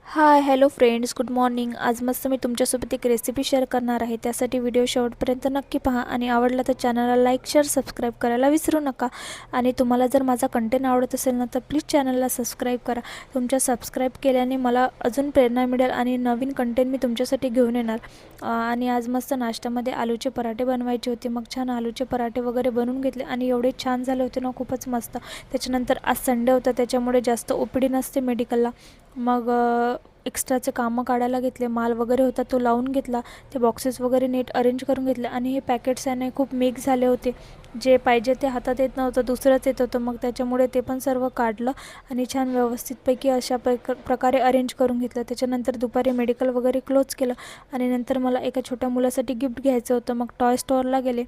Hi hello friends, good morning. आज मस्त मी तुमच्यासोबत एक रेसिपी शेअर करणार आहे. त्यासाठी व्हिडिओ शेवटपर्यंत नक्की पहा आणि आवडला तर चॅनलला लाईक शेअर सबस्क्राईब करायला विसरू नका. आणि तुम्हाला जर माझा कंटेंट आवडत असेल ना तर प्लीज चॅनलला सबस्क्राईब करा. तुमच्या सबस्क्राईब केल्याने मला अजून प्रेरणा मिळेल आणि नवीन कंटेंट मी तुमच्यासाठी घेऊन येणार. आणि आज मस्त नाश्त्यामध्ये आलूचे पराठे बनवायचे होते. मग छान आलूचे पराठे वगैरे बनवून घेतले आणि एवढे छान झाले होते ना, खूपच मस्त. त्याच्यानंतर आज संडे होता, त्याच्यामुळे जास्त ओपीडी नसते मेडिकलला. मग एक्स्ट्राचे कामं काढायला घेतले. माल वगैरे होता तो लावून घेतला. ते बॉक्सेस वगैरे नीट अरेंज करून घेतले. आणि हे पॅकेट्स आहे ना खूप मिक्स झाले होते. जे पाहिजे ते हातात येत नव्हतं, दुसरंच येत होतं. मग त्याच्यामुळे ते पण सर्व काढलं आणि छान व्यवस्थितपैकी अशा प्रकारे अरेंज करून घेतलं. त्याच्यानंतर दुपारी मेडिकल वगैरे क्लोज केलं आणि नंतर मला एका छोट्या मुलासाठी गिफ्ट घ्यायचं होतं. मग टॉय स्टोअरला गेले.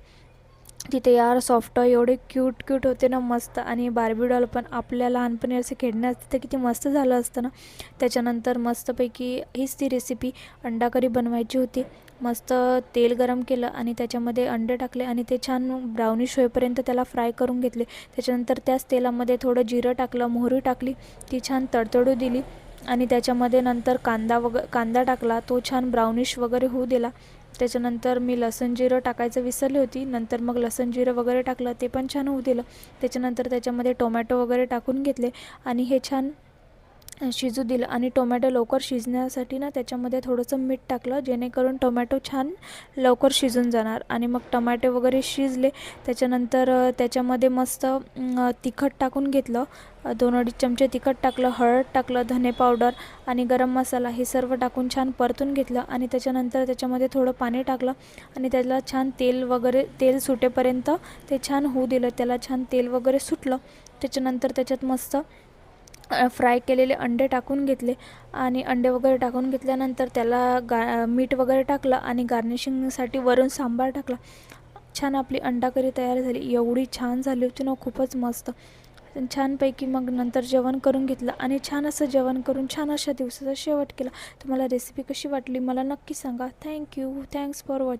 तिथे यार सॉफ्ट टॉय एवढे क्यूट होते ना, मस्त. आणि बार्बी डॉल पण आपल्या लहानपणी असे खेळणे असते तर किती मस्त झालं असतं ना. त्याच्यानंतर मस्तपैकी हीच ती रेसिपी अंडा करी बनवायची होती. मस्त तेल गरम केलं आणि त्याच्यामध्ये अंडे टाकले आणि ते छान ब्राउनिश होईपर्यंत त्याला फ्राय करून घेतले. त्याच्यानंतर त्याच तेलामध्ये थोडं जिरं टाकलं, मोहरी टाकली, ती छान तडतडू दिली. आणि त्याच्यामध्ये नंतर कांदा टाकला, तो छान ब्राउनिश वगैरे होऊ दिला. त्याच्यानंतर मी लसूण जिरं टाकायचं विसरली होती. नंतर मग लसूण जिरं वगैरे टाकलं, ते पण छान होऊ दिलं. त्याच्यानंतर त्याच्यामध्ये टोमॅटो वगैरे टाकून घेतले आणि हे छान शिजू दिलं. आणि टोमॅटो लवकर शिजण्यासाठी ना त्याच्यामध्ये थोडंसं मीठ टाकलं, जेणेकरून टोमॅटो छान लवकर शिजून जाणार. आणि मग टोमॅटो वगैरे शिजले. त्याच्यानंतर त्याच्यामध्ये मस्त तिखट टाकून घेतलं. 2-2.5 चमचे तिखट टाकलं, हळद टाकलं, धने पावडर आणि गरम मसाला हे सर्व टाकून छान परतून घेतलं. आणि त्याच्यानंतर त्याच्यामध्ये थोडं पाणी टाकलं आणि त्याला छान तेल सुटेपर्यंत ते छान होऊ दिलं. त्याला छान तेल वगैरे सुटलं. त्याच्यानंतर त्याच्यात मस्त फ्राय केलेले अंडे टाकून घेतले. आणि अंडे वगैरे टाकून घेतल्यानंतर त्याला मीठ वगैरे टाकलं आणि गार्निशिंगसाठी वरून सांबार टाकला. छान आपली अंडा करी तयार झाली. एवढी छान झाली होती ना, खूपच मस्त. छानपैकी मग नंतर जेवण करून घेतलं आणि छान असं जेवण करून छान अशा दिवसाचा शेवट केला. तुम्हाला रेसिपी कशी वाटली मला नक्की सांगा. Thanks for watching.